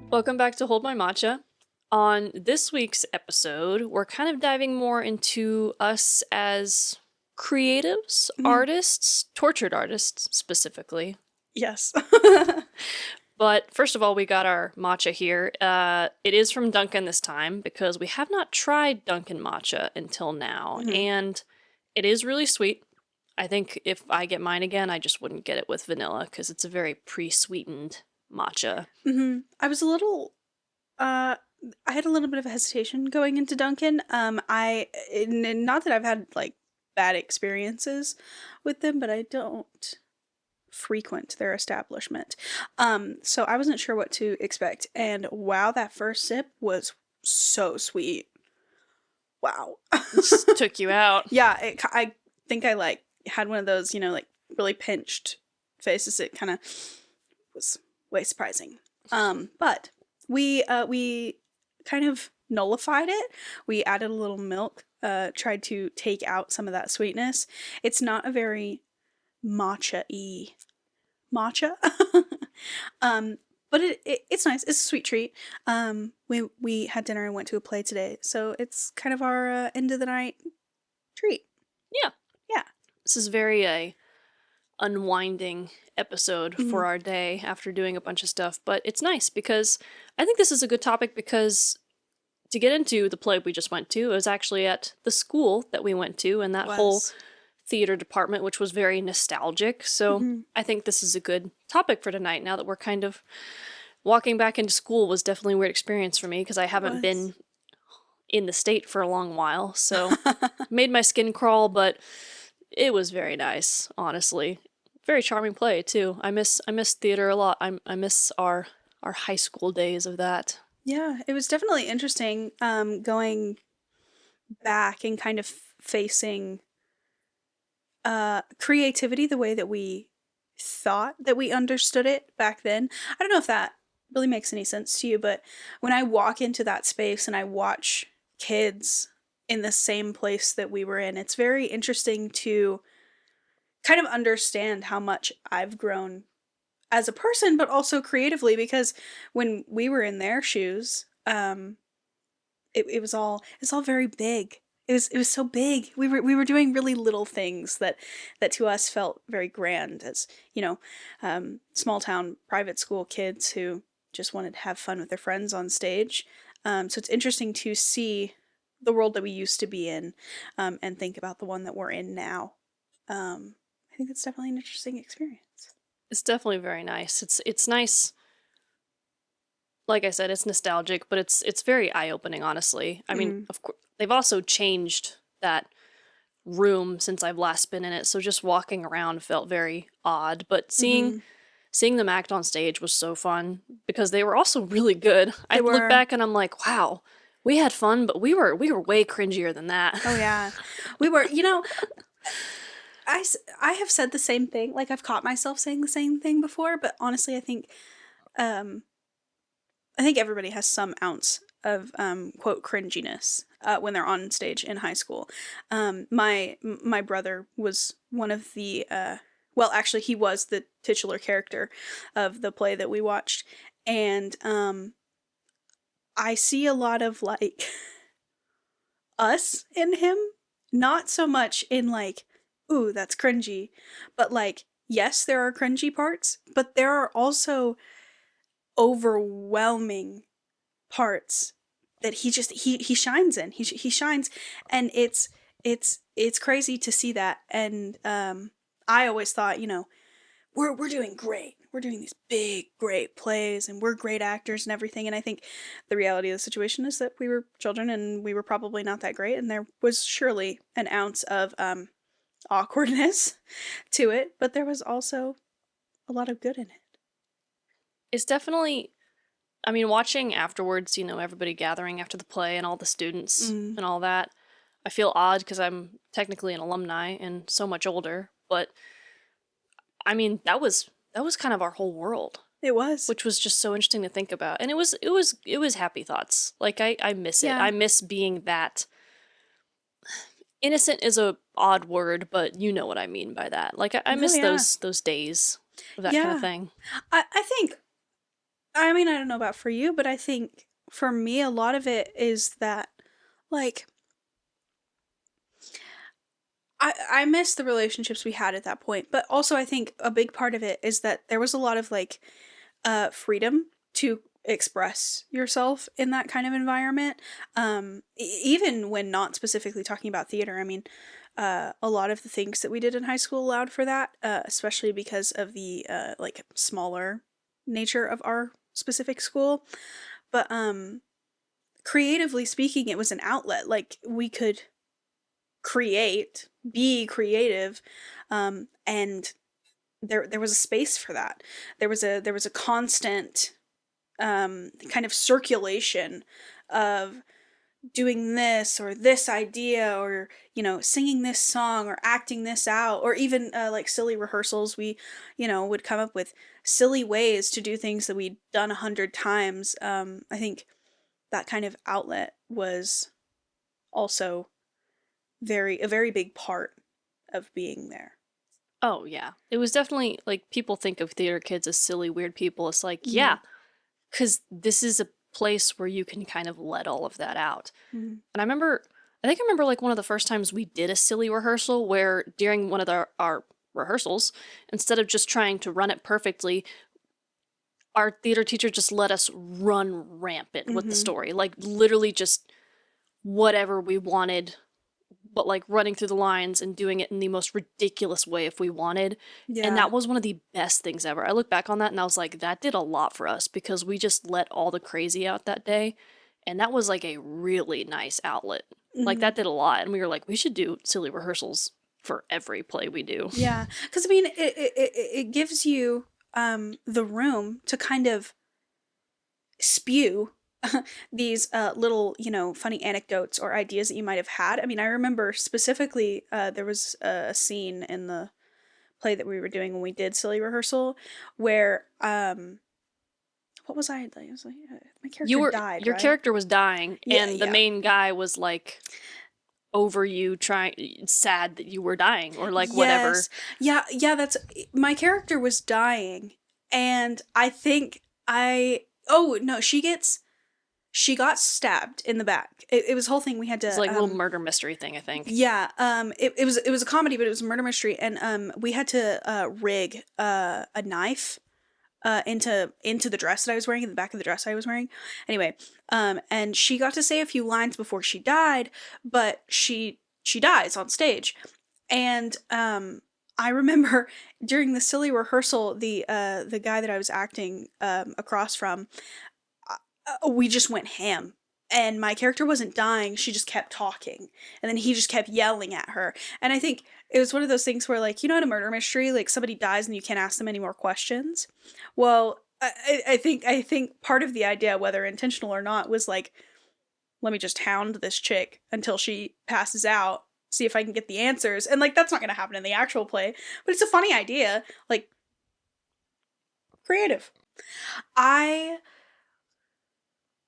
Welcome back to Hold My Matcha. On this week's episode, we're kind of diving more into us as creatives, artists, tortured artists specifically. Yes. But first of all, we got our matcha here. It is from Dunkin' this time because we have not tried Dunkin' matcha until now, and it is really sweet. I think if I get mine again, I just wouldn't get it with vanilla because it's a very pre-sweetened matcha. I was a little, I had a little bit of a hesitation going into Dunkin'. Not that I've had like bad experiences with them, but I don't frequent their establishment. So I wasn't sure what to expect. And wow, that first sip was so sweet. Wow. Just took you out. Yeah, I think I like had one of those, like really pinched faces. It kind of was way surprising. But we kind of nullified it. We added a little milk, tried to take out some of that sweetness. It's not a very matcha-y matcha. But it's nice. It's a sweet treat. We had dinner and went to a play today, so it's kind of our end of the night treat. Yeah. Yeah. This is very unwinding episode for our day after doing a bunch of stuff, but it's nice because I think this is a good topic because to get into the play we just went to, it was actually at the school that we went to and that whole theater department, which was very nostalgic. So I think this is a good topic for tonight now that we're kind of walking back into school was definitely a weird experience for me because I haven't been in the state for a long while. So made my skin crawl, but it was very nice, honestly. Very charming play too. I miss theater a lot. I miss our high school days of that. Yeah, it was definitely interesting going back and kind of facing creativity the way that we thought that we understood it back then. I don't know if that really makes any sense to you, but when I walk into that space and I watch kids in the same place that we were in, it's very interesting to kind of understand how much I've grown as a person, but also creatively, because when we were in their shoes, it was all very big. It was so big. We were doing really little things that to us felt very grand as, small town private school kids who just wanted to have fun with their friends on stage. So it's interesting to see the world that we used to be in, and think about the one that we're in now. I think it's definitely an interesting experience. It's definitely very nice. It's nice. Like I said, it's nostalgic, but it's very eye-opening, honestly. I mean, of course, they've also changed that room since I've last been in it, so just walking around felt very odd. But seeing them act on stage was so fun because they were also really good. I look back and I'm like, wow, we had fun, but we were way cringier than that. Oh yeah, we were. I have said the same thing. Like I've caught myself saying the same thing before, but honestly, I think everybody has some ounce of quote cringiness when they're on stage in high school. My brother was one of the well, actually, he was the titular character of the play that we watched, and I see a lot of like us in him, not so much in like, ooh, that's cringy, but like, yes, there are cringy parts, but there are also overwhelming parts that he shines in. He shines, and it's crazy to see that. And I always thought, we're doing great. We're doing these big, great plays, and we're great actors and everything. And I think the reality of the situation is that we were children, and we were probably not that great. And there was surely an ounce of awkwardness to it, but there was also a lot of good in it. It's definitely, I mean, watching afterwards, everybody gathering after the play and all the students and all that, I feel odd because I'm technically an alumni and so much older, but I mean, that was kind of our whole world. It was. Which was just so interesting to think about. And it was happy thoughts. Like I miss it. Yeah. I miss being that. innocent is a odd word, but you know what I mean by that. Like I Oh miss yeah. those days of that kind of Yeah. thing. I think, I mean, I don't know about for you, but I think for me, a lot of it is that, like, I miss the relationships we had at that point. But also, I think a big part of it is that there was a lot of, like, freedom to express yourself in that kind of environment. Even when not specifically talking about theater, I mean, a lot of the things that we did in high school allowed for that, especially because of the like smaller nature of our specific school. But creatively speaking, it was an outlet. Like we could create, be creative, and there was a space for that. There was a constant kind of circulation of doing this or this idea or singing this song or acting this out or even like silly rehearsals. We would come up with silly ways to do things that we'd done 100 times. I think that kind of outlet was also a very big part of being there. Oh yeah. It was definitely like people think of theater kids as silly weird people. It's like, Mm-hmm. yeah, cuz this is a place where you can kind of let all of that out. Mm-hmm. And I think I remember like one of the first times we did a silly rehearsal where during one of our rehearsals, instead of just trying to run it perfectly, our theater teacher just let us run rampant with the Mm-hmm. story. Like literally just whatever we wanted, but like running through the lines and doing it in the most ridiculous way if we wanted. And Yeah. that was one of the best things ever. I look back on that and I was like, that did a lot for us because we just let all the crazy out that day. And that was like a really nice outlet. Like Mm-hmm. that did a lot. And we were like, we should do silly rehearsals for every play we do. Yeah, because I mean, it gives you the room to kind of spew these little, funny anecdotes or ideas that you might have had. I mean, I remember specifically there was a scene in the play that we were doing when we did silly rehearsal where what was I? I was like, my character died, Your right? character was dying Yeah, and the yeah. main guy was like over you trying sad that you were dying or like whatever. Yes. Yeah, yeah, that's my character was dying and I think I oh no, she got stabbed in the back. It was a whole thing we had It's to like a little murder mystery thing, I think. yeah, it was a comedy, but it was a murder mystery and we had to rig a knife into the dress that I was wearing, in the back of the dress I was wearing. Anyway, and she got to say a few lines before she died, but she dies on stage. And I remember during the silly rehearsal, the guy that I was acting across from, we just went ham. And my character wasn't dying, she just kept talking. And then he just kept yelling at her. And I think it was one of those things where, like, in a murder mystery, like somebody dies and you can't ask them any more questions. Well, I think part of the idea, whether intentional or not, was like, let me just hound this chick until she passes out, see if I can get the answers. And like that's not gonna happen in the actual play, but it's a funny idea. Like creative. I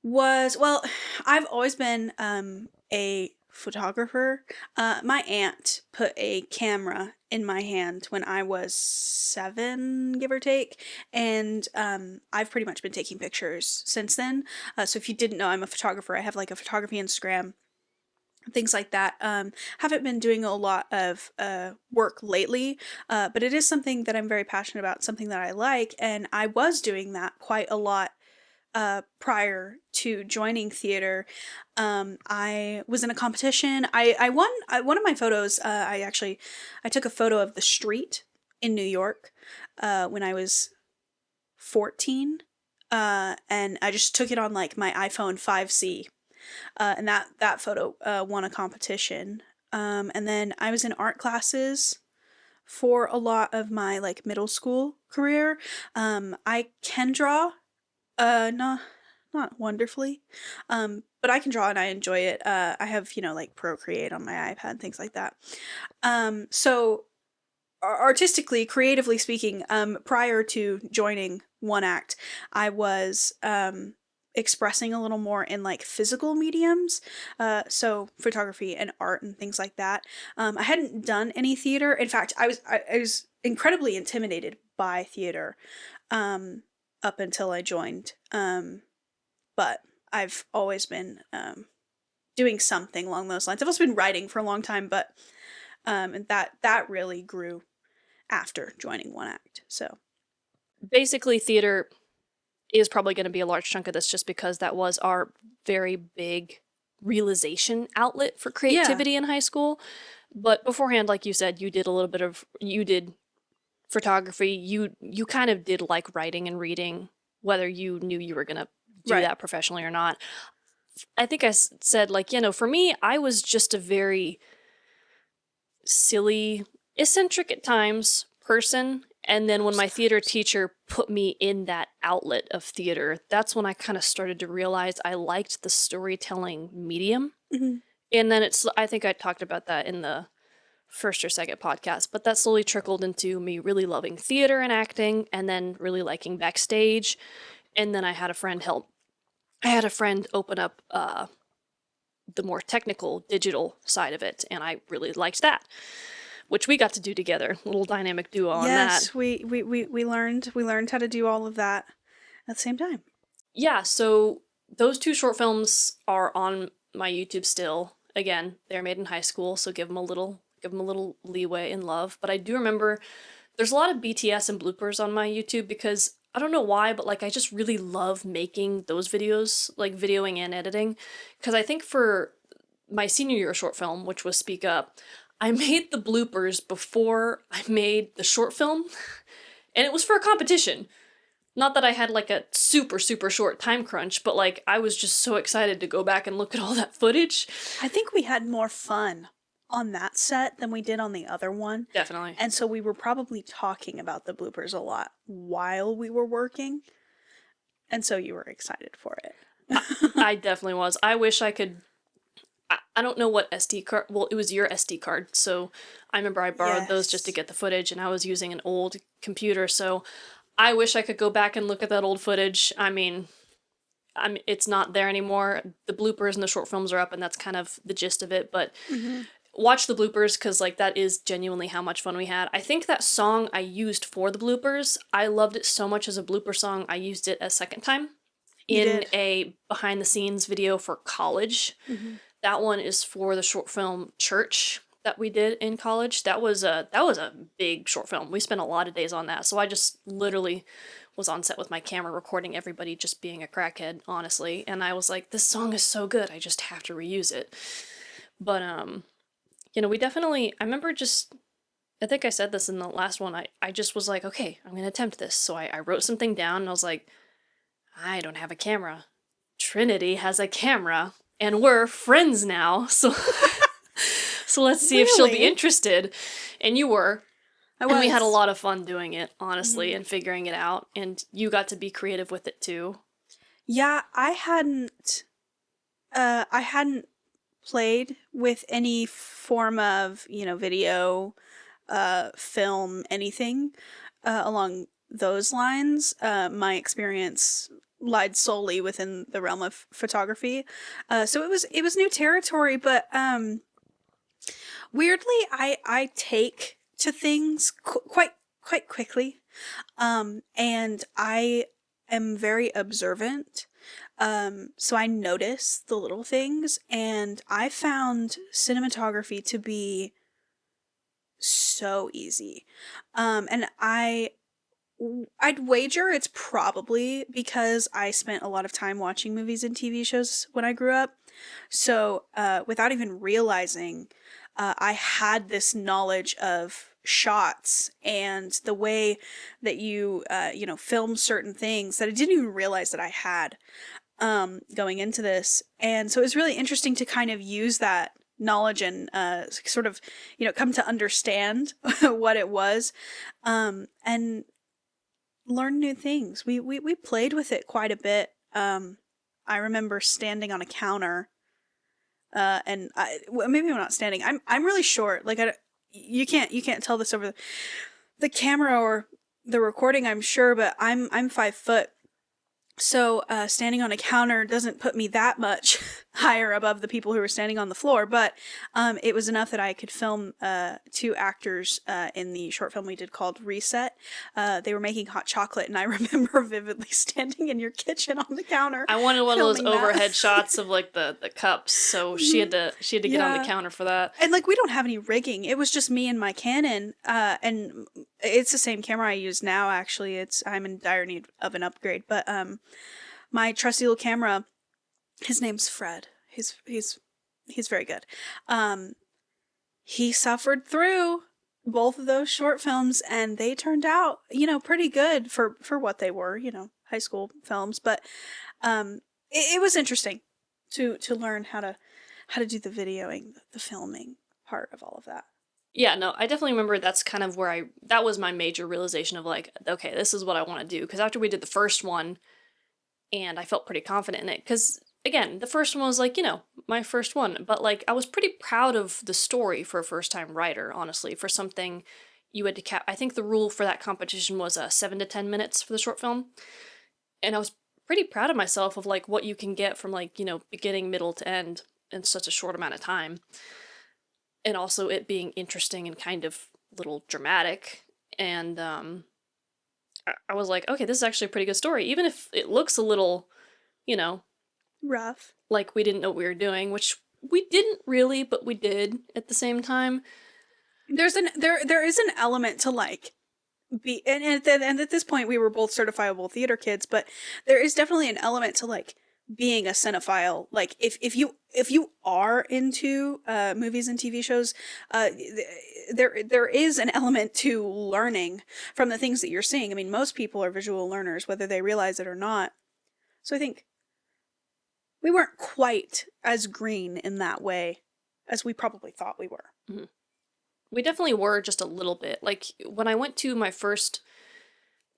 well, I've always been a photographer. My aunt put a camera in my hand when I was 7, give or take, and I've pretty much been taking pictures since then. So if you didn't know, I'm a photographer. I have like a photography Instagram, things like that. Haven't been doing a lot of work lately, but it is something that I'm very passionate about, something that I like, and I was doing that quite a lot prior to joining theater. I was in a competition. I won one of my photos. I took a photo of the street in New York when I was 14. And I just took it on like my iPhone 5C. And that photo won a competition. And then I was in art classes for a lot of my like middle school career. I can draw, no, not wonderfully, but I can draw and I enjoy it. I have like Procreate on my iPad, things like that. So artistically, creatively speaking, prior to joining One Act, I was expressing a little more in like physical mediums, so photography and art and things like that. I hadn't done any theater. In fact, I was incredibly intimidated by theater up until I joined. But I've always been doing something along those lines. I've also been writing for a long time, but and that really grew after joining One Act. So Basically, theater is probably going to be a large chunk of this just because that was our very big realization outlet for creativity in high school. But beforehand, like you said, you did photography. You kind of did like writing and reading, whether you knew you were going to do that professionally or not. I think I said, like, for me, I was just a very silly, eccentric at times person. And then when my theater teacher put me in that outlet of theater, that's when I kind of started to realize I liked the storytelling medium. Mm-hmm. And then I think I talked about that in the first or second podcast, but that slowly trickled into me really loving theater and acting, and then really liking backstage. And then I had a friend open up the more technical digital side of it, and I really liked that, which we got to do together, a little dynamic duo on that. Yes, we learned how to do all of that at the same time. Yeah, so those 2 short films are on my YouTube still. Again, they're made in high school, so give them a little leeway and love. But I do remember there's a lot of BTS and bloopers on my YouTube because I don't know why, but like I just really love making those videos, like videoing and editing. Because I think for my senior year short film, which was Speak Up, I made the bloopers before I made the short film. And it was for a competition. Not that I had like a super, super short time crunch, but like I was just so excited to go back and look at all that footage. I think we had more fun on that set than we did on the other one. Definitely. And so we were probably talking about the bloopers a lot while we were working. And so you were excited for it. I definitely was. I wish I could. I don't know what SD card. Well, it was your SD card. So I remember I borrowed those just to get the footage, and I was using an old computer. So I wish I could go back and look at that old footage. I mean, it's not there anymore. The bloopers and the short films are up, and that's kind of the gist of it. But watch the bloopers because like that is genuinely how much fun we had. I think that song I used for the bloopers, I loved it so much as a blooper song, I used it a second time in a behind the scenes video for college. That one is for the short film Church that we did in college. That was a big short film. We spent a lot of days on that. So I just literally was on set with my camera recording everybody just being a crackhead, honestly. And I was like, this song is so good, I just have to reuse it. But we definitely, I remember I think I said this in the last one, I just was like, okay, I'm going to attempt this. So I wrote something down and I was like, I don't have a camera. Trinity has a camera and we're friends now. So let's see if she'll be interested. And you were. And we had a lot of fun doing it, honestly, and figuring it out. And you got to be creative with it too. Yeah, I hadn't played with any form of, video, film, anything along those lines. My experience lied solely within the realm of photography. So it was new territory, but weirdly, I take to things quite quickly, and I am very observant. So I notice the little things, and I found cinematography to be so easy. And I'd wager it's probably because I spent a lot of time watching movies and TV shows when I grew up. So, without even realizing, I had this knowledge of shots and the way that you film certain things that I didn't even realize that I had going into this. And so it was really interesting to kind of use that knowledge and sort of, come to understand what it was, and learn new things. We played with it quite a bit. I remember standing on a counter, and maybe I'm not standing. I'm really short. Like you can't tell this over the camera or the recording, I'm sure, but I'm 5 foot. So standing on a counter doesn't put me that much higher above the people who were standing on the floor, but it was enough that I could film two actors in the short film we did called Reset. They were making hot chocolate, and I remember vividly standing in your kitchen on the counter I wanted one of those filming that. overhead shots of like the cups, so she had to get on the Yeah. counter for that. And like we don't have any rigging. It was just me and my Canon, and it's the same camera I use now. Actually, I'm in dire need of an upgrade. But my trusty little camera, his name's Fred. He's very good. Um, he suffered through both of those short films, and they turned out, pretty good for what they were. High school films. But it was interesting to learn how to do the videoing, the filming part of all of that. Yeah, no, I definitely remember that's kind of where that was my major realization of like, okay, this is what I want to do. Because after we did the first one, and I felt pretty confident in it, because again, the first one was like, my first one, but like, I was pretty proud of the story for a first time writer, honestly, for something you had to I think the rule for that competition was 7 to 10 minutes for the short film. And I was pretty proud of myself of like what you can get from like, beginning, middle to end in such a short amount of time. And also it being interesting and kind of little dramatic. And I was like, okay, this is actually a pretty good story, even if it looks a little, you know, Rough. like we didn't know what we were doing, which we didn't really, but we did at the same time. There is an element to like be and at this point we were both certifiable theater kids, but there is definitely an element to like being a cinephile. Like if you are into movies and TV shows, there is an element to learning from the things that you're seeing. I mean, most people are visual learners, whether they realize it or not. So I think we weren't quite as green in that way as we probably thought we were. Mhm. We definitely were just a little bit. Like when I went to my first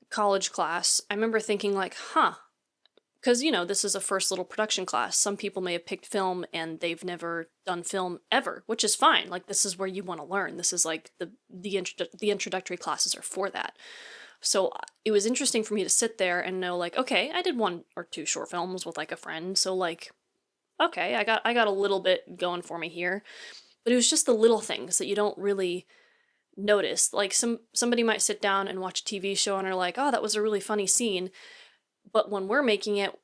college class, I remember thinking like, huh, because this is a first little production class. Some people may have picked film and they've never done film ever, which is fine. Like this is where you want to learn. This is like the introductory classes are for that. So it was interesting for me to sit there and know like, okay, I did 1 or 2 short films with like a friend, so like, okay, I got a little bit going for me here. But it was just the little things that you don't really notice. Like somebody might sit down and watch a TV show and are like, oh, that was a really funny scene. But when we're making it,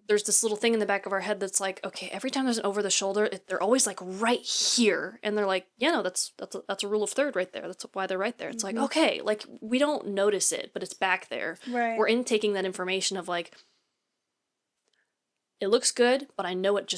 there's this little thing in the back of our head that's like, okay, every time there's an over the shoulder, they're always like right here, and they're like, yeah, no, that's a rule of third right there. That's why they're right there. It's like, okay, like we don't notice it, but it's back there. Right. We're intaking that information of like, it looks good, but I know it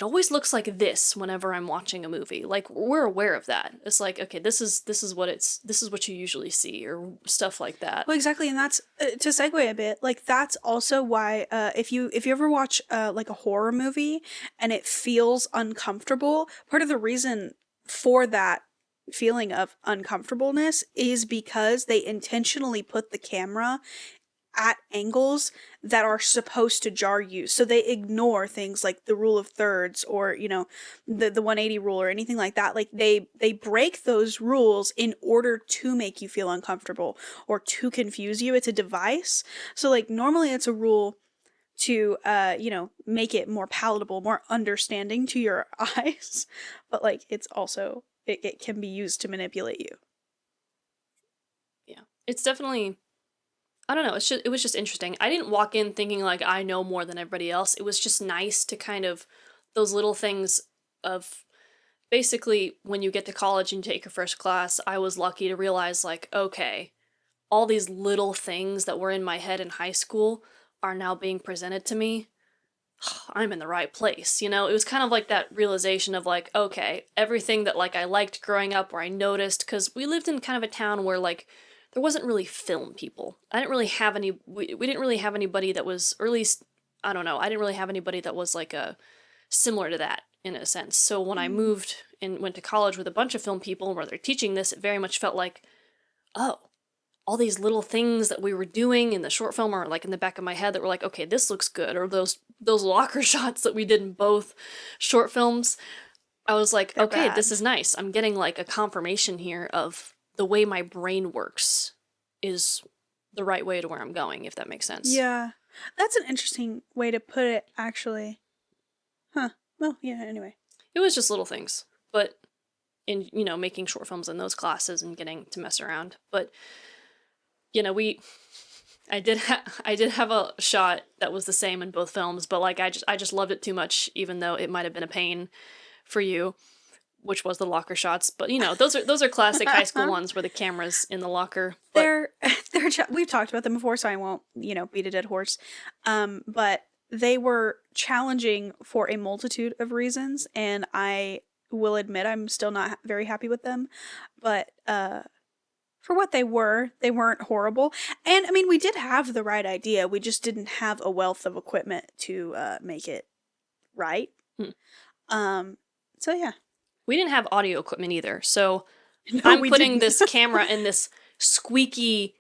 always looks like this whenever I'm watching a movie. Like we're aware of that. It's like, okay, this is what you usually see or stuff like that. Well, exactly, and that's to segue a bit. Like that's also why if you ever watch like a horror movie and it feels uncomfortable, part of the reason for that feeling of uncomfortableness is because they intentionally put the camera at angles that are supposed to jar you. So they ignore things like the rule of thirds or, the 180 rule or anything like that. Like they break those rules in order to make you feel uncomfortable or to confuse you. It's a device. So like normally it's a rule to make it more palatable, more understanding to your eyes, but like it's also it can be used to manipulate you. Yeah. It's definitely, I don't know, it was just interesting. I didn't walk in thinking like I know more than everybody else. It was just nice to kind of those little things of basically when you get to college and you take your first class, I was lucky to realize like, okay, all these little things that were in my head in high school are now being presented to me. I'm in the right place, It was kind of like that realization of like, okay, everything that like I liked growing up or I noticed, because we lived in kind of a town where like there wasn't really film people. I didn't really have any, we didn't really have anybody that was, or at least, I don't know, I didn't really have anybody that was like similar to that in a sense. So when I moved and went to college with a bunch of film people where they're teaching this, it very much felt like, oh, all these little things that we were doing in the short film are like in the back of my head that were like, okay, this looks good. Or those locker shots that we did in both short films. I was like, They're okay, bad. this is nice. I'm getting like a confirmation here of the way my brain works is the right way to where I'm going, if that makes sense. Yeah. That's an interesting way to put it, actually. Huh. Well, yeah, anyway. It was just little things, but in, making short films in those classes and getting to mess around. But, we I did have a shot that was the same in both films, but like I just loved it too much, even though it might have been a pain for you, which was the locker shots. But those are classic high school ones where the camera's in the locker. But We've talked about them before, so I won't, beat a dead horse. But they were challenging for a multitude of reasons, and I will admit I'm still not very happy with them. But for what they weren't horrible. And I mean, we did have the right idea. We just didn't have a wealth of equipment to make it right. So yeah. We didn't have audio equipment either. So No, I'm we putting didn't. this camera in this squeaky,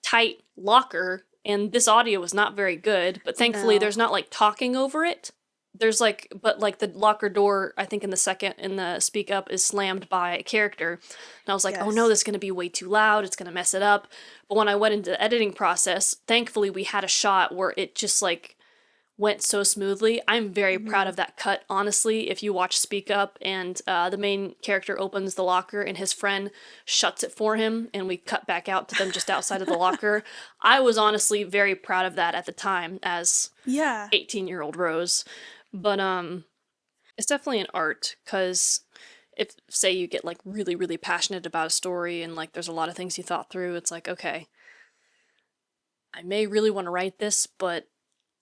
tight locker, and this audio was not very good. But thankfully, No. there's not like talking over it. There's but the locker door, I think in the speak up is slammed by a character. And I was like, oh no, this is going to be way too loud. It's going to mess it up. But when I went into the editing process, thankfully we had a shot where it just like went so smoothly. I'm very proud of that cut, honestly. If you watch Speak Up and the main character opens the locker and his friend shuts it for him and we cut back out to them just outside of the locker, I was honestly very proud of that at the time as 18-year-old Rose. But it's definitely an art, because if, say, you get like really, really passionate about a story and like there's a lot of things you thought through, it's like, okay, I may really want to write this, but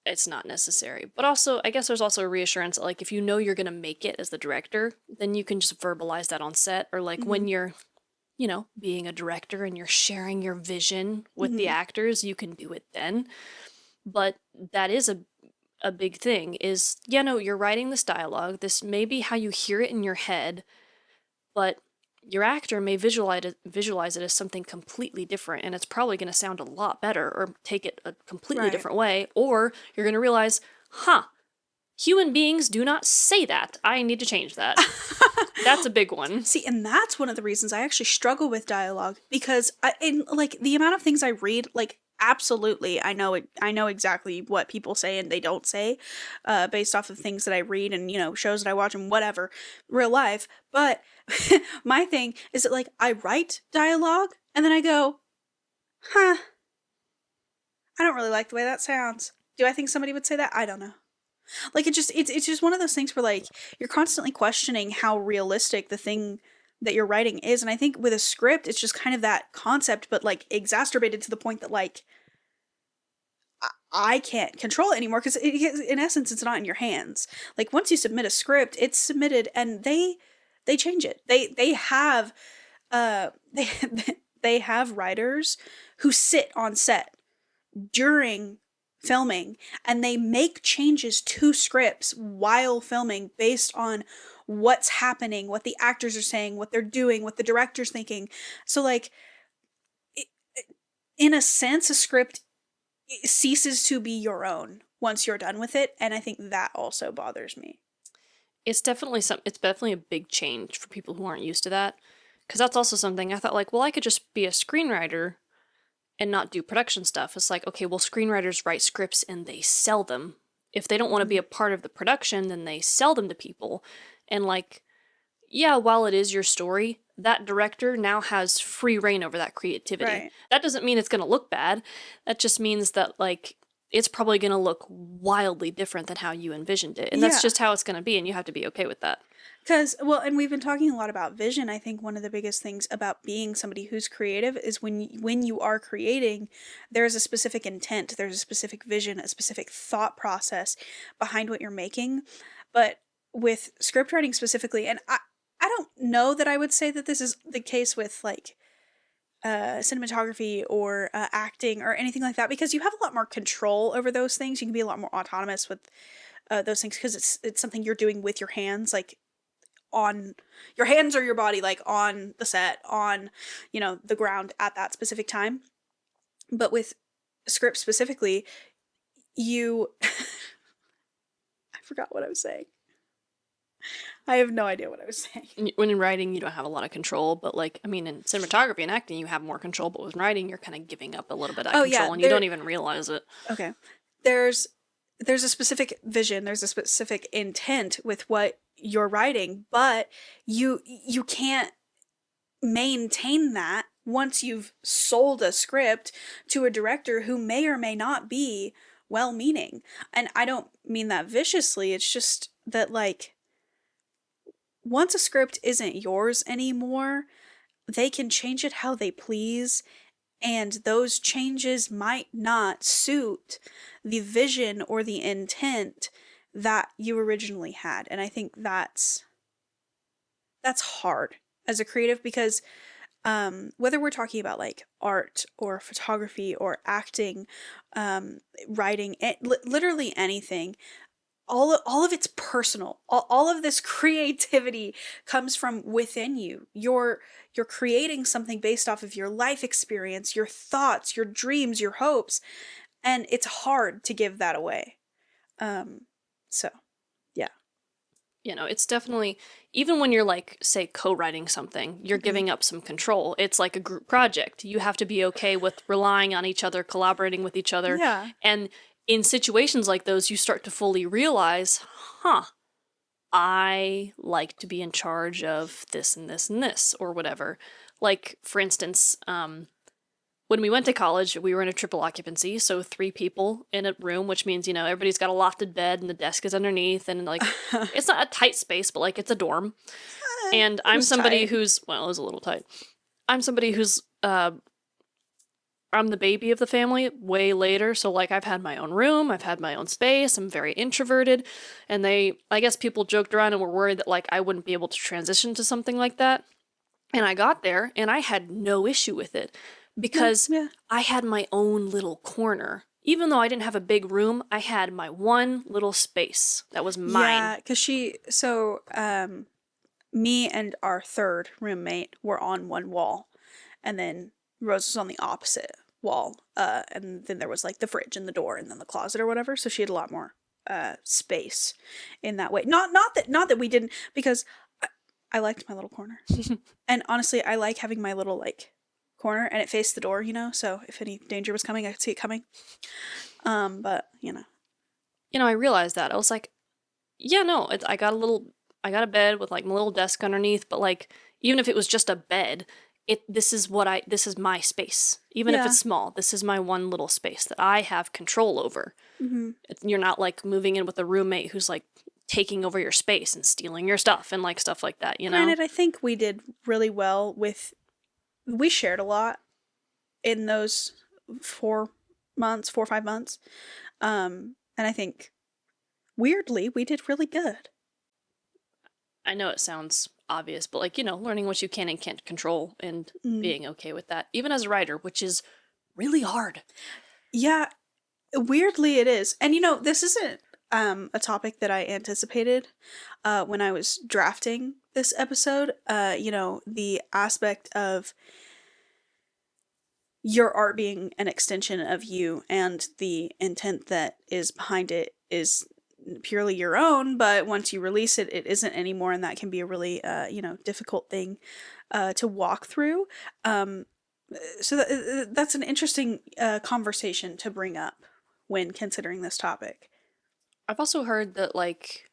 it's not necessary. But also, I guess there's also a reassurance that, like, if you know you're going to make it as the director, then you can just verbalize that on set. Or, like, when you're, being a director and you're sharing your vision with the actors, you can do it then. But that is a big thing is, you're writing this dialogue. This may be how you hear it in your head, but your actor may visualize it as something completely different, and it's probably going to sound a lot better or take it a completely different way. Or you're going to realize, human beings do not say that. I need to change that. That's a big one. See, and that's one of the reasons I actually struggle with dialogue, because in like the amount of things I read, like absolutely, I know exactly what people say and they don't say, based off of things that I read and shows that I watch and whatever, real life. But my thing is that like I write dialogue and then I go, I don't really like the way that sounds. Do I think somebody would say that? I don't know. Like it's just one of those things where like you're constantly questioning how realistic the thing that you're writing is. And I think with a script, it's just kind of that concept, but like exacerbated to the point that like I can't control it anymore, because in essence, it's not in your hands. Like once you submit a script, it's submitted, and they change it. They have they have writers who sit on set during filming and they make changes to scripts while filming based on what's happening, what the actors are saying, what they're doing, what the director's thinking. So like in a sense, a script ceases to be your own once you're done with it, and I think that also bothers me. It's definitely a big change for people who aren't used to that, because that's also something I thought, like, well, I could just be a screenwriter and not do production stuff. It's like, okay, well, screenwriters write scripts and they sell them. If they don't want to be a part of the production, then they sell them to people. And like, yeah, while it is your story, that director now has free reign over that creativity. Right. That doesn't mean it's going to look bad. That just means that, like, it's probably going to look wildly different than how you envisioned it. And that's just how it's going to be, and you have to be okay with that. Because, well, and we've been talking a lot about vision. I think one of the biggest things about being somebody who's creative is when you are creating, there's a specific intent, there's a specific vision, a specific thought process behind what you're making. But with script writing specifically, and I don't know that I would say that this is the case with like cinematography or acting or anything like that, because you have a lot more control over those things. You can be a lot more autonomous with those things, because it's something you're doing with your hands, like on your hands or your body, like on the set, on the ground at that specific time. But with script specifically, you I forgot what I was saying. I have no idea what I was saying. When in writing, you don't have a lot of control, but like, I mean, in cinematography and acting, you have more control, but with writing, you're kind of giving up a little bit of control, and you don't even realize it. Okay. there's a specific vision, there's a specific intent with what you're writing, but you can't maintain that once you've sold a script to a director who may or may not be well-meaning. And I don't mean that viciously, it's just that, like, once a script isn't yours anymore, they can change it how they please, and those changes might not suit the vision or the intent that you originally had. And I think that's hard as a creative, because whether we're talking about like art or photography or acting, writing, literally anything, all of it's personal. All of this creativity comes from within you. You're creating something based off of your life experience, your thoughts, your dreams, your hopes, and it's hard to give that away. So yeah. It's definitely, even when you're like, say, co-writing something, you're giving up some control. It's like a group project. You have to be okay with relying on each other, collaborating with each other. Yeah. And in situations like those, you start to fully realize, I like to be in charge of this and this and this, or whatever. Like, for instance, when we went to college, we were in a triple occupancy, so 3 people in a room, which means, everybody's got a lofted bed and the desk is underneath, and like, it's not a tight space, but like, it's a dorm. And I'm somebody tight. who's, well, it was a little tight. I'm somebody who's, I'm the baby of the family way later, so like, I've had my own room, I've had my own space, I'm very introverted, and I guess people joked around and were worried that like, I wouldn't be able to transition to something like that. And I got there, and I had no issue with it. Because Yeah. I had my own little corner. Even though I didn't have a big room, I had my one little space that was mine. Yeah, because me and our third roommate were on one wall, and then Rose was on the opposite wall. And then there was like the fridge and the door and then the closet or whatever. So she had a lot more space in that way. Not that we didn't, because I liked my little corner. And honestly, I like having my little like corner, and it faced the door, so if any danger was coming, I could see it coming. But I realized that. I was like, yeah, no, I got a bed with like my little desk underneath, but like, even if it was just a bed, this is my space. Even if it's small, this is my one little space that I have control over. Mm-hmm. You're not like moving in with a roommate who's like taking over your space and stealing your stuff and like stuff like that, Granted, I think we did really well we shared a lot in those 4 or 5 months. And I think weirdly we did really good. I know it sounds obvious, but like, learning what you can and can't control and being okay with that, even as a writer, which is really hard. Yeah, weirdly it is. And this isn't a topic that I anticipated when I was drafting this episode. The aspect of your art being an extension of you, and the intent that is behind it is purely your own, but once you release it, it isn't anymore, and that can be a really difficult thing to walk through. So that's an interesting conversation to bring up when considering this topic. I've also heard that like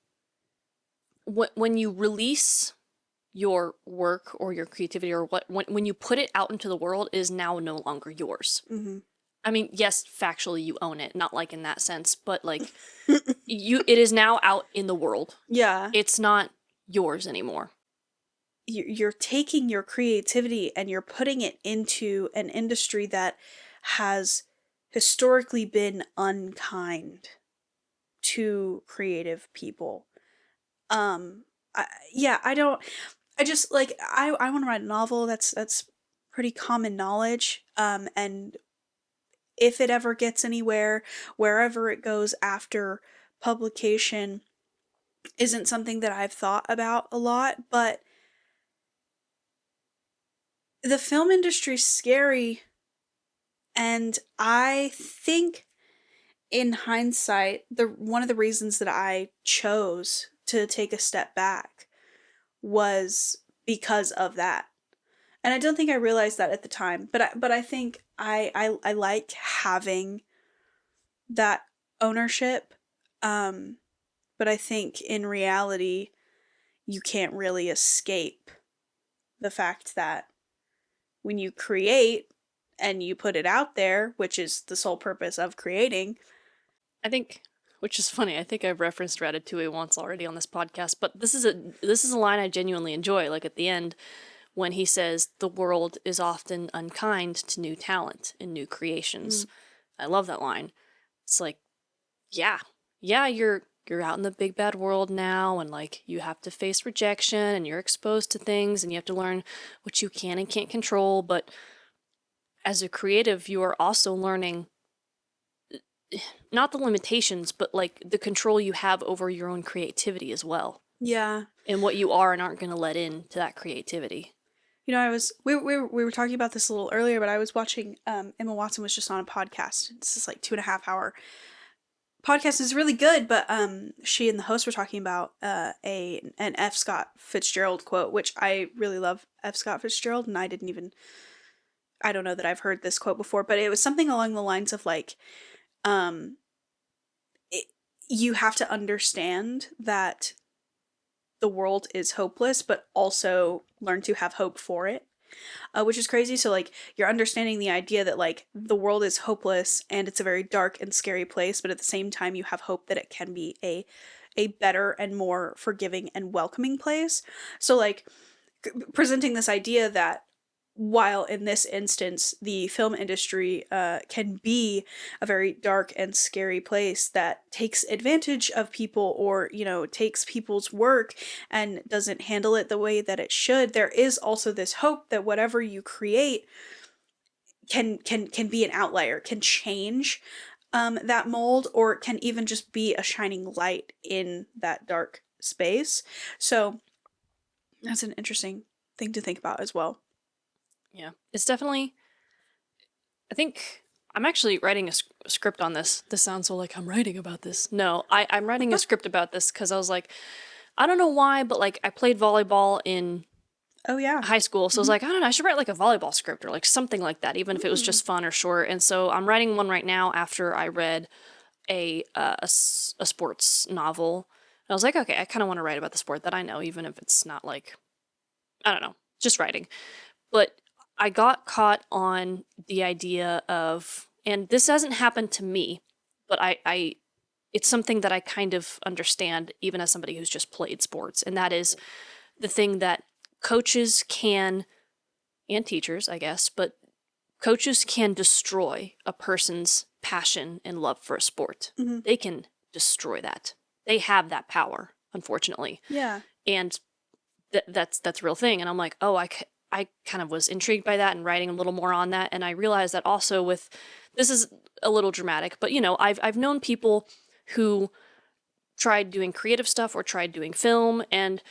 when you release your work or your creativity, or when you put it out into the world, it is now no longer yours. Mm-hmm. I mean, yes, factually you own it, not like in that sense, but like it is now out in the world. Yeah. It's not yours anymore. You're taking your creativity and you're putting it into an industry that has historically been unkind to creative people. I want to write a novel. That's pretty common knowledge. And if it ever gets anywhere, wherever it goes after publication isn't something that I've thought about a lot, but the film industry's scary, and I think in hindsight, one of the reasons that I chose to take a step back was because of that. And I don't think I realized that at the time, but I think I like having that ownership. But I think in reality, you can't really escape the fact that when you create and you put it out there, which is the sole purpose of creating. I think, which is funny, I think I've referenced Ratatouille once already on this podcast, but this is a line I genuinely enjoy. Like at the end, when he says the world is often unkind to new talent and new creations. I love that line. It's like, yeah, yeah, you're out in the big bad world now, and like you have to face rejection, and you're exposed to things, and you have to learn what you can and can't control. But as a creative, you are also learning not the limitations, but like the control you have over your own creativity as well, Yeah. and what you are and aren't going to let in to that creativity. You know, we were talking about this a little earlier, but I was watching Emma Watson was just on a podcast. It's just like 2.5 hour podcast. Is really good, but she and the host were talking about an F. Scott Fitzgerald quote, which I really love F. Scott Fitzgerald, and I don't know that I've heard this quote before, but it was something along the lines of like, um, you have to understand that the world is hopeless, but also learn to have hope for it, which is crazy. So, like, you're understanding the idea that, like, the world is hopeless and it's a very dark and scary place, but at the same time, you have hope that it can be a better and more forgiving and welcoming place. So, like, presenting this idea that while in this instance the film industry can be a very dark and scary place that takes advantage of people, or takes people's work and doesn't handle it the way that it should, there is also this hope that whatever you create can be an outlier, can change that mold, or can even just be a shining light in that dark space. So that's an interesting thing to think about as well. Yeah, it's definitely. I think I'm actually writing a script on this. This sounds so like I'm writing about this. No, I'm writing a script about this because I was like, I don't know why, but like I played volleyball in Oh yeah. high school, so I was like, I don't know, I should write like a volleyball script or like something like that, even if it was just fun or short. And so I'm writing one right now after I read a sports novel. And I was like, okay, I kind of want to write about the sport that I know, even if it's not like, I don't know, just writing. But I got caught on the idea of, and this hasn't happened to me, but I it's something that I kind of understand even as somebody who's just played sports, and that is the thing that coaches can, and teachers, I guess, but coaches can destroy a person's passion and love for a sport. Mm-hmm. They can destroy that. They have that power, unfortunately. Yeah. And that's a real thing. And I'm like, oh, I kind of was intrigued by that and writing a little more on that. And I realized that also with, this is a little dramatic, but I've known people who tried doing creative stuff or tried doing film. And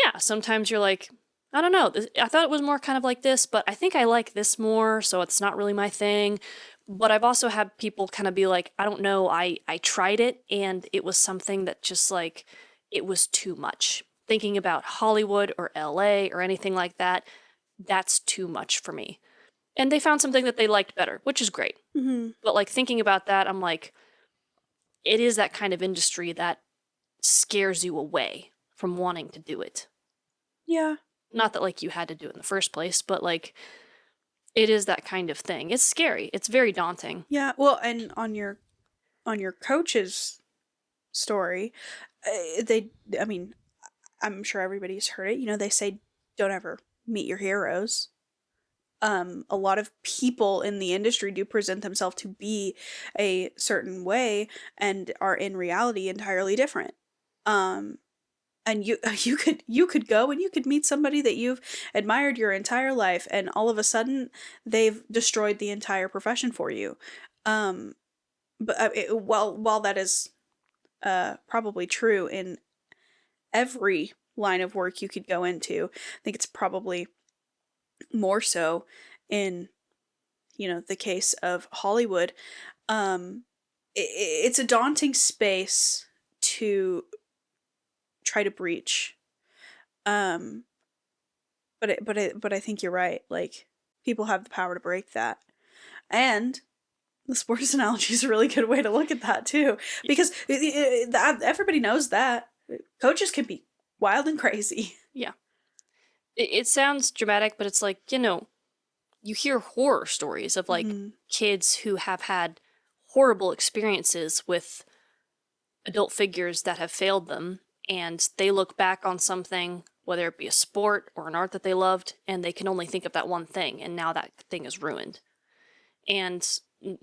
yeah, sometimes you're like, I don't know, I thought it was more kind of like this, but I think I like this more, so it's not really my thing. But I've also had people kind of be like, I don't know, I tried it and it was something that just like, it was too much. Thinking about Hollywood or LA or anything like that, that's too much for me. And they found something that they liked better, which is great. Mm-hmm. But like thinking about that, I'm like, it is that kind of industry that scares you away from wanting to do it. Yeah. Not that like you had to do it in the first place, but like it is that kind of thing. It's scary. It's very daunting. Yeah. Well, and on your coach's story, I mean, I'm sure everybody's heard it. They say don't ever meet your heroes. A lot of people in the industry do present themselves to be a certain way and are in reality entirely different. And you could go and you could meet somebody that you've admired your entire life, and all of a sudden they've destroyed the entire profession for you. But while that is probably true in every line of work you could go into, I think it's probably more so in the case of Hollywood. It's a daunting space to try to breach. But I think you're right. Like, people have the power to break that. And The sports analogy is a really good way to look at that too, because everybody knows that coaches can be wild and crazy. Yeah. It sounds dramatic, but it's like, you hear horror stories of like kids who have had horrible experiences with adult figures that have failed them, and they look back on something, whether it be a sport or an art that they loved, and they can only think of that one thing, and now that thing is ruined. And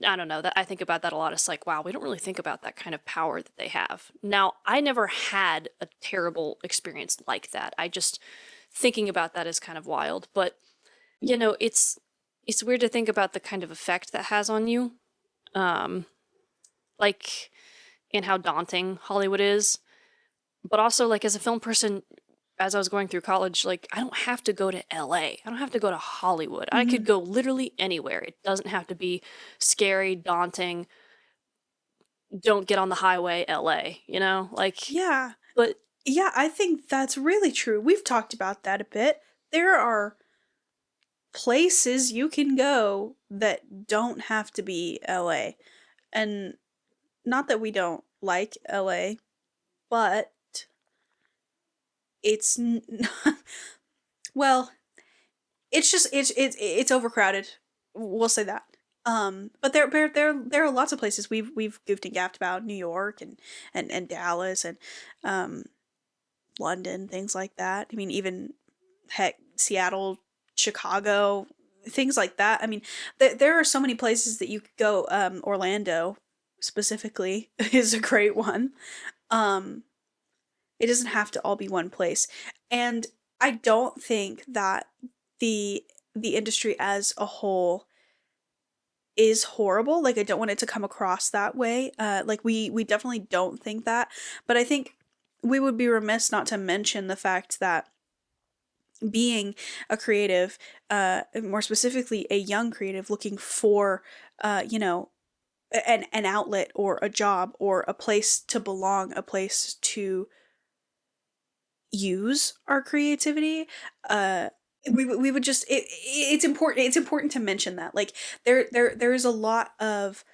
I don't know, that I think about that a lot. It's like, wow, we don't really think about that kind of power that they have. Now, I never had a terrible experience like that. I just thinking about that is kind of wild, but it's weird to think about the kind of effect that has on you. Like and how daunting Hollywood is. But also, like, as a film person, as I was going through college, like, I don't have to go to LA. I don't have to go to Hollywood. I could go literally anywhere. It doesn't have to be scary, daunting, don't get on the highway, LA, Like, Yeah. but Yeah, I think that's really true. We've talked about that a bit. There are places you can go that don't have to be LA. And not that we don't like LA, but it's well, it's just it's overcrowded. We'll say that. But there are lots of places we've goofed and gaffed about, New York and Dallas and London, things like that. I mean, even heck, Seattle, Chicago, things like that. I mean, there are so many places that you could go. Orlando specifically is a great one. It doesn't have to all be one place. And I don't think that the industry as a whole is horrible. Like, I don't want it to come across that way. Like, we definitely don't think that. But I think we would be remiss not to mention the fact that being a creative, more specifically a young creative looking for, an outlet or a job or a place to belong, a place to use our creativity, we would just it's important to mention that, like, there is a lot of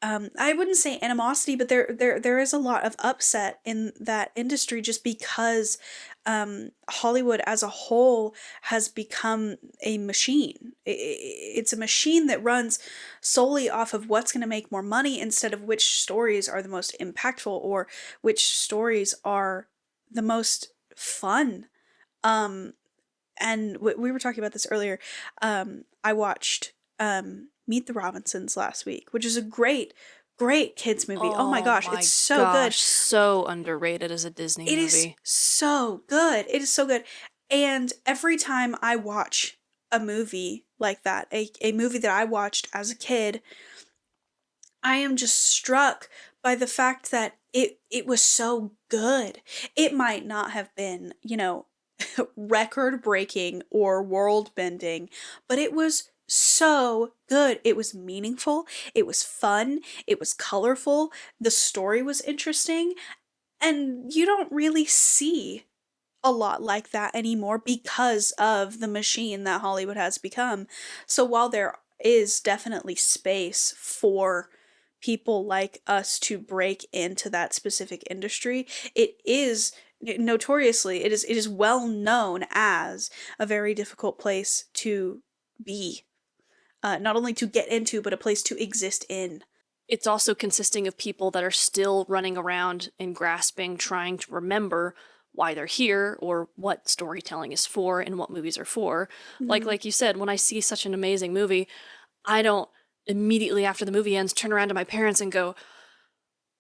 I wouldn't say animosity, but there is a lot of upset in that industry just because Hollywood as a whole has become a machine. It's a machine that runs solely off of what's going to make more money instead of which stories are the most impactful or which stories are the most fun. Um, and we were talking about this earlier. I watched Meet the Robinsons last week, which is a great kids movie. Oh my oh gosh, my it's so good. gosh, so underrated as a Disney It is movie. so good. It is so good. And every time I watch a movie like that, a movie that I watched as a kid, I am just struck by the fact that it was so good. It might not have been, record breaking or world bending, but it was so good. It was meaningful, it was fun, it was colorful, the story was interesting, and you don't really see a lot like that anymore because of the machine that Hollywood has become. So while there is definitely space for people like us to break into that specific industry, it is notoriously it is well known as a very difficult place to be, not only to get into but a place to exist in. It's also consisting of people that are still running around and grasping, trying to remember why they're here or what storytelling is for and what movies are for. Mhm. Like you said, when I see such an amazing movie, I don't immediately after the movie ends turn around to my parents and go,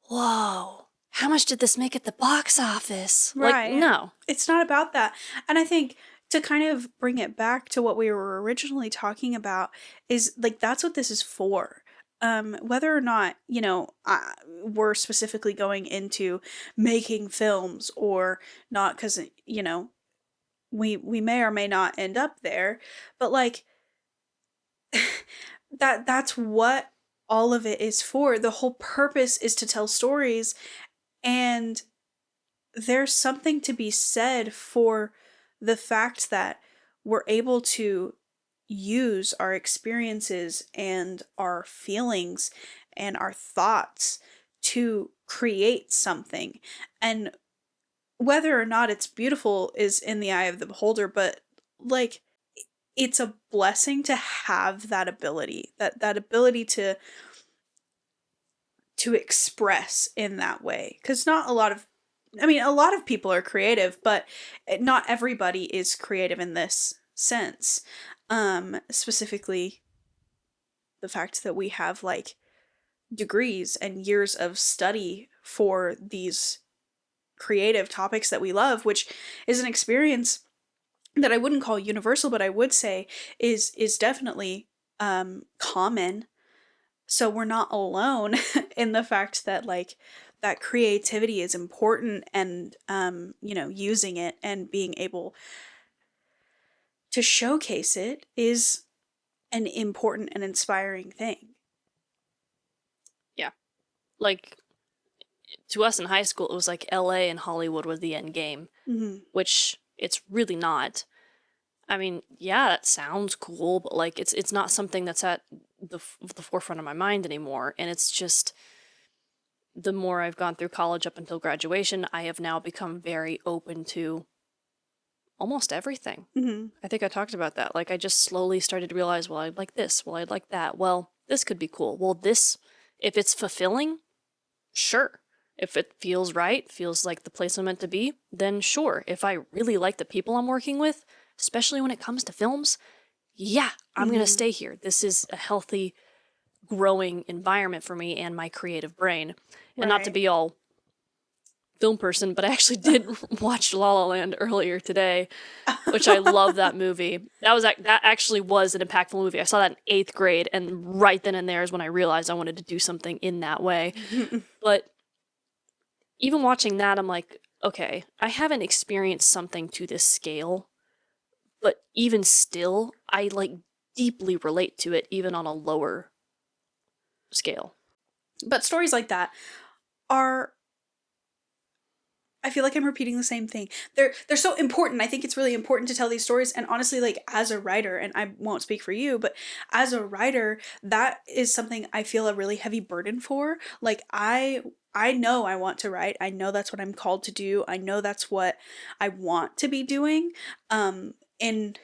"Whoa, how much did this make at the box office?" Like, Right. no. It's not about that. And I think to kind of bring it back to what we were originally talking about is like that's what this is for. Whether or not, we're specifically going into making films or not, because, we may or may not end up there, but like that's what all of it is for. The whole purpose is to tell stories, and there's something to be said for the fact that we're able to use our experiences and our feelings and our thoughts to create something. And whether or not it's beautiful is in the eye of the beholder, but like it's a blessing to have that ability, that ability to express in that way. Cuz not a lot of I mean, a lot of people are creative, but not everybody is creative in this sense. Specifically the fact that we have like degrees and years of study for these creative topics that we love, which is an experience that I wouldn't call universal, but I would say is definitely common. So we're not alone in the fact that like that creativity is important, and using it and being able to showcase it is an important and inspiring thing. Yeah. Like, to us in high school, it was like LA and Hollywood was the end game, which it's really not. I mean, yeah, that sounds cool, but like it's not something that's at the forefront of my mind anymore. And it's just the more I've gone through college up until graduation, I have now become very open to almost everything. I think I talked about that. Like, I just slowly started to realize, well, I'd like this, well, I'd like that, well, this could be cool. Well, this, if it's fulfilling, sure. If it feels right, feels like the place I'm meant to be, then sure. If I really like the people I'm working with, especially when it comes to films, yeah, I'm going to stay here. This is a healthy, growing environment for me and my creative brain. And not to Right. be all film person, but I actually did watch La La Land earlier today, which I love that movie. That actually was an impactful movie. I saw that in 8th grade, and right then and there is when I realized I wanted to do something in that way. But even watching that, I'm like, okay, I haven't experienced something to this scale, but even still, I like deeply relate to it, even on a lower scale. But stories like that are, I feel like I'm repeating the same thing. They're so important. I think it's really important to tell these stories, and honestly, like as a writer, and I won't speak for you, but as a writer, that is something I feel a really heavy burden for. Like I know I want to write. I know that's what I'm called to do. I know that's what I want to be doing in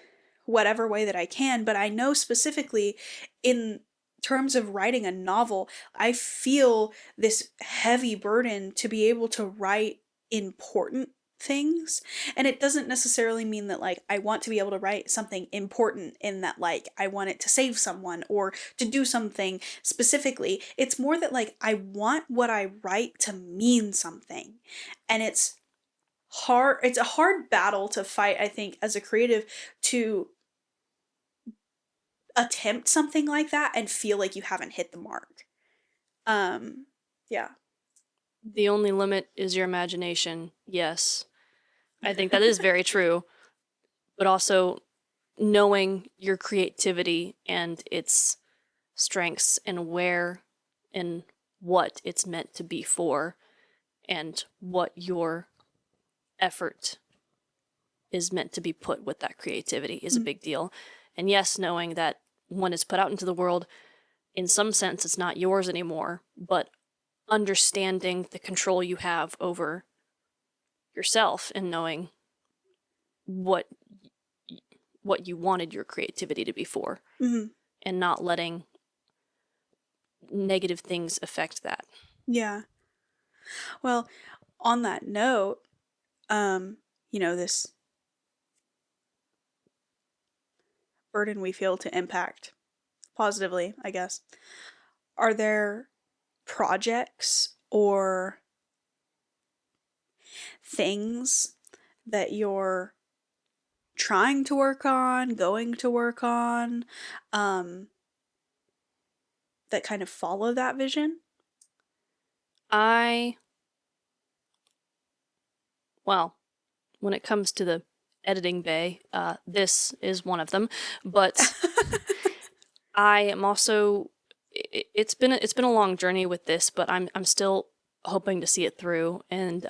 whatever way that I can, but I know specifically in terms of writing a novel, I feel this heavy burden to be able to write important things. And it doesn't necessarily mean that like I want to be able to write something important in that like I want it to save someone or to do something specifically. It's more that like I want what I write to mean something. And it's a hard battle to fight, I think, as a creative, to attempt something like that and feel like you haven't hit the mark. Yeah. The only limit is your imagination. Yes. I think that is very true. But also knowing your creativity and its strengths and where and what it's meant to be for and what your effort is meant to be put with that creativity is a big deal. And yes, knowing that when it's put out into the world, in some sense, it's not yours anymore, but understanding the control you have over yourself and knowing what what you wanted your creativity to be for, and not letting negative things affect that. Yeah. Well, on that note, this burden we feel to impact positively, I guess. Are there projects or things that you're trying to work on, going to work on, that kind of follow that vision? Well, when it comes to the editing bay, this is one of them, but I am also, it's been a long journey with this, but I'm still hoping to see it through, and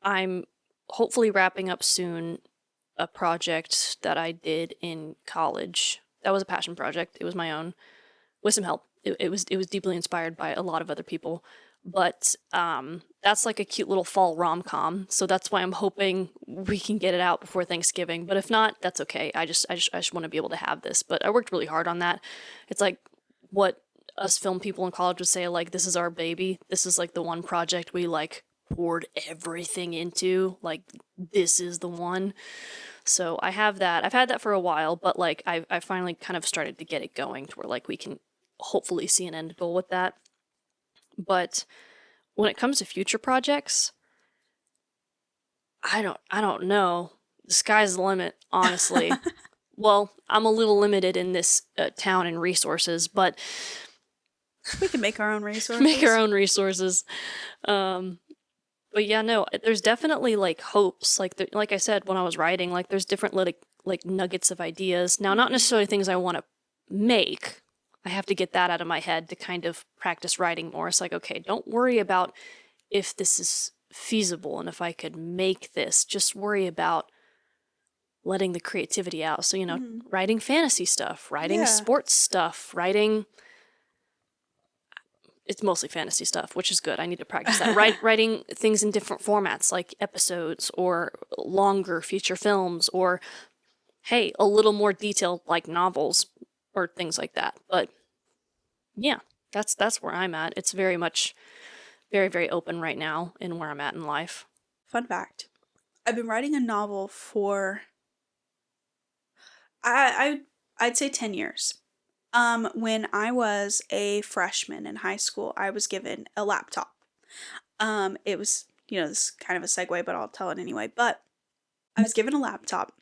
I'm hopefully wrapping up soon a project that I did in college. That was a passion project. It was my own, with some help. It was deeply inspired by a lot of other people, but that's like a cute little fall rom-com. So that's why I'm hoping we can get it out before Thanksgiving. But if not, that's okay. I just want to be able to have this. But I worked really hard on that. It's like what us film people in college would say, like, this is our baby. This is like the one project we like poured everything into. Like, this is the one. So I have that. I've had that for a while, but like I finally kind of started to get it going to where like we can hopefully see an end goal with that. But when it comes to future projects, I don't know. The sky's the limit, honestly. Well, I'm a little limited in this town and resources, but We can make our own resources. make our own resources. But yeah, no, there's definitely like hopes. Like I said when I was writing, like there's different like nuggets of ideas. Now, not necessarily things I want to make. I have to get that out of my head to kind of practice writing more. It's like, okay, don't worry about if this is feasible and if I could make this. Just worry about letting the creativity out. So, writing fantasy stuff, writing Yeah. sports stuff, writing. It's mostly fantasy stuff, which is good. I need to practice that. Writing things in different formats, like episodes or longer feature films, or hey, a little more detailed, like novels or things like that. But yeah, that's where I'm at. It's very much very, very open right now in where I'm at in life. Fun fact. I've been writing a novel for I'd say 10 years. When I was a freshman in high school, I was given a laptop. It was, this is kind of a segue, but I'll tell it anyway. But I was given a laptop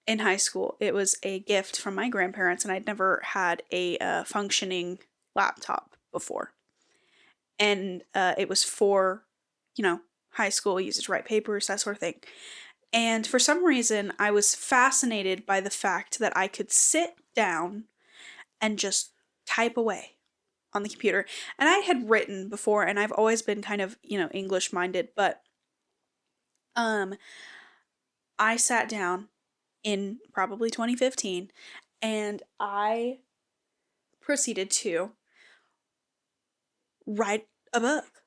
in high school. It was a gift from my grandparents, and I'd never had a functioning laptop before. And it was for, high school, use it to write papers, that sort of thing. And for some reason, I was fascinated by the fact that I could sit down and just type away on the computer. And I had written before, and I've always been kind of, English minded, but I sat down in probably 2015 and I proceeded to write a book.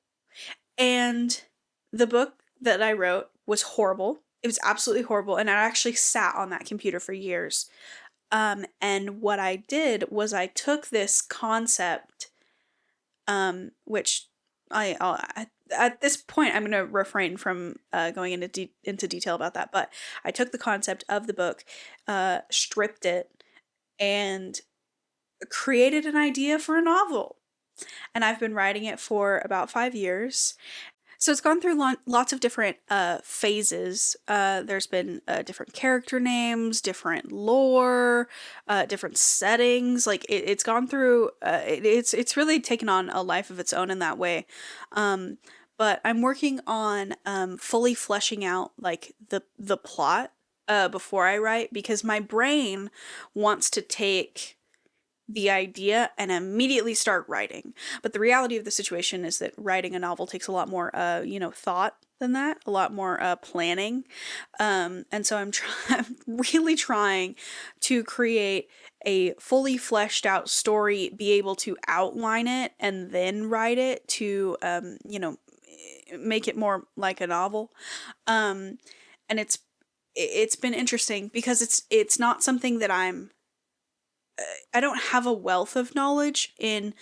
And the book that I wrote was horrible. It was absolutely horrible. And I actually sat on that computer for years. And what I did was I took this concept, which at this point I'm going to refrain from going into detail about that. But I took the concept of the book, stripped it, and created an idea for a novel. And I've been writing it for about 5 years. So it's gone through lots of different phases. There's been different character names, different lore, different settings. Like it's gone through. It's really taken on a life of its own in that way. But I'm working on fully fleshing out like the plot before I write, because my brain wants to take the idea and immediately start writing. But the reality of the situation is that writing a novel takes a lot more, thought than that, a lot more planning. And so I'm really trying to create a fully fleshed out story, be able to outline it and then write it to, make it more like a novel. And it's been interesting because it's not something that I don't have a wealth of knowledge in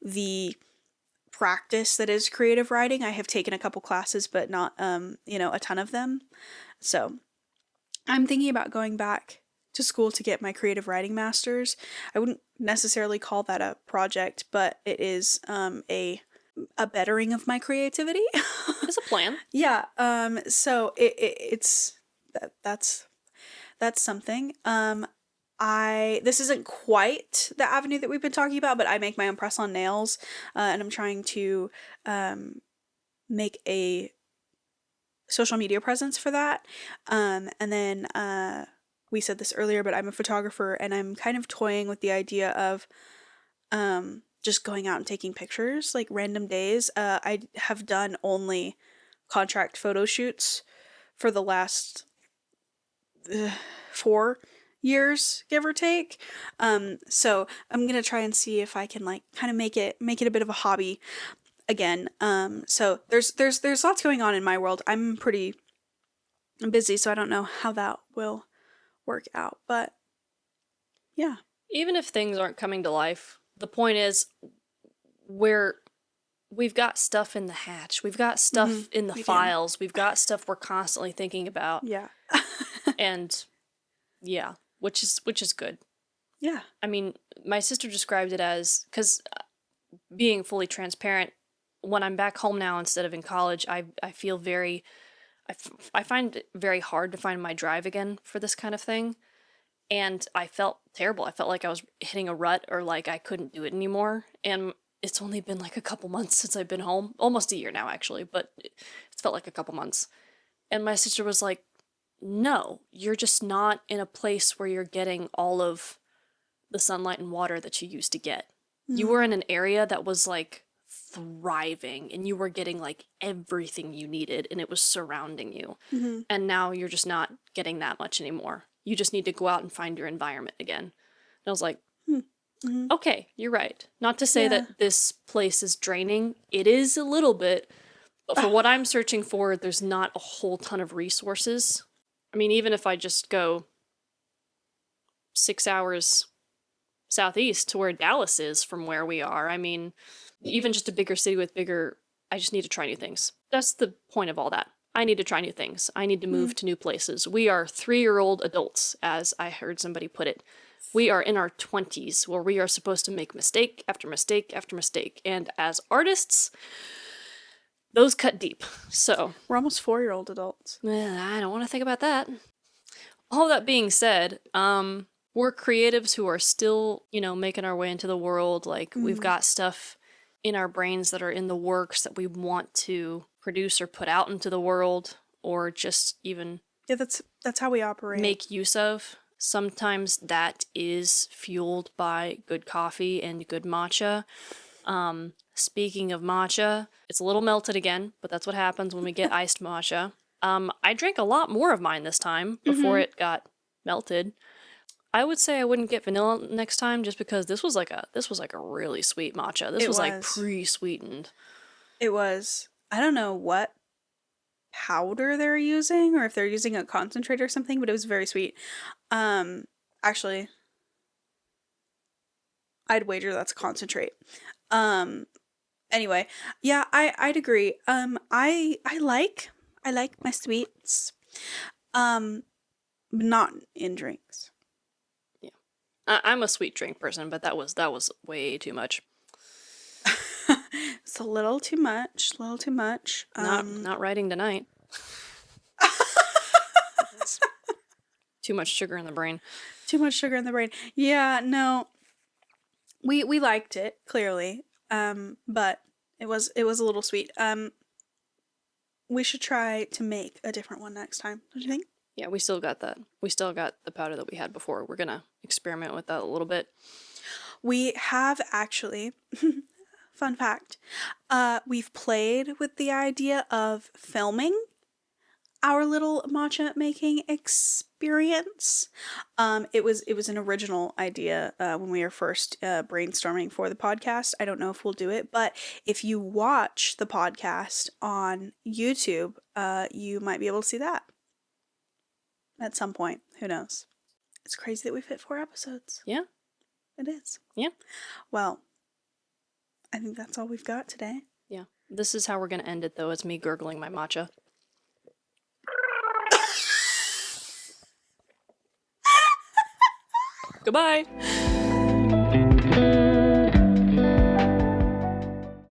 the practice that is creative writing. I have taken a couple classes, but not, a ton of them. So I'm thinking about going back to school to get my creative writing master's. I wouldn't necessarily call that a project, but it is a bettering of my creativity. It's a plan. Yeah. So that's something. This isn't quite the avenue that we've been talking about, but I make my own press-on nails, and I'm trying to make a social media presence for that. And then we said this earlier, but I'm a photographer, and I'm kind of toying with the idea of just going out and taking pictures, like random days. I have done only contract photo shoots for the last 4 years, give or take. So I'm gonna try and see if I can like kind of make it a bit of a hobby again. So there's lots going on in my world. I'm pretty busy, so I don't know how that will work out. But yeah. Even if things aren't coming to life, the point is we've got stuff in the hatch. We've got stuff in the we do. files. We've got stuff we're constantly thinking about. Yeah. And yeah, which is good. Yeah. I mean, my sister described it as, because being fully transparent, when I'm back home now instead of in college, I feel I find it very hard to find my drive again for this kind of thing. And I felt terrible. I felt like I was hitting a rut, or like I couldn't do it anymore. And it's only been like a couple months since I've been home. Almost a year now, actually, but it's felt like a couple months. And my sister was like, no, you're just not in a place where you're getting all of the sunlight and water that you used to get. You were in an area that was like thriving, and you were getting like everything you needed, and it was surrounding you. And now you're just not getting that much anymore. You just need to go out and find your environment again. And I was like, okay, you're right. Not to say that this place is draining. It is a little bit, but for what I'm searching for, there's not a whole ton of resources. I mean, even if I just go 6 hours southeast to where Dallas is from where we are, I mean, even just a bigger city with bigger, I just need to try new things. That's the point of all that. I need to try new things. I need to move to new places. We are 3-year-old adults, as I heard somebody put it. We are in our 20s, where we are supposed to make mistake after mistake after mistake. And as artists, those cut deep. So We're almost 4-year-old adults. I don't want to think about that. All that being said, we're creatives who are still, making our way into the world. Like, we've got stuff in our brains that are in the works that we want to produce or put out into the world, or just even that's how we operate. make use of. Sometimes that is fueled by good coffee and good matcha. Speaking of matcha, it's a little melted again, but that's what happens when we get iced matcha. I drank a lot more of mine this time before it got melted. I would say I wouldn't get vanilla next time, just because this was like a really sweet matcha. This was like pre-sweetened. It was. I don't know what powder they're using, or if they're using a concentrate or something, but it was very sweet. Actually, I'd wager that's a concentrate. Anyway, yeah, I'd agree. I like my sweets. But not in drinks. Yeah. I'm a sweet drink person, but that was way too much. It's a little too much. Not writing tonight. Too much sugar in the brain. Yeah, no. We liked it, clearly. But it was a little sweet. We should try to make a different one next time, don't you think? Yeah, we still got that. We still got the powder that we had before. We're gonna experiment with that a little bit. We have actually, fun fact, we've played with the idea of filming our little matcha making experience. It was an original idea when we were first brainstorming for the podcast. I don't know if we'll do it, but if you watch the podcast on YouTube, you might be able to see that at some point. Who knows? It's crazy that we fit 4 episodes. Yeah. It is. Yeah. Well, I think that's all we've got today. Yeah. This is how we're going to end it, though. It's me gurgling my matcha. Goodbye.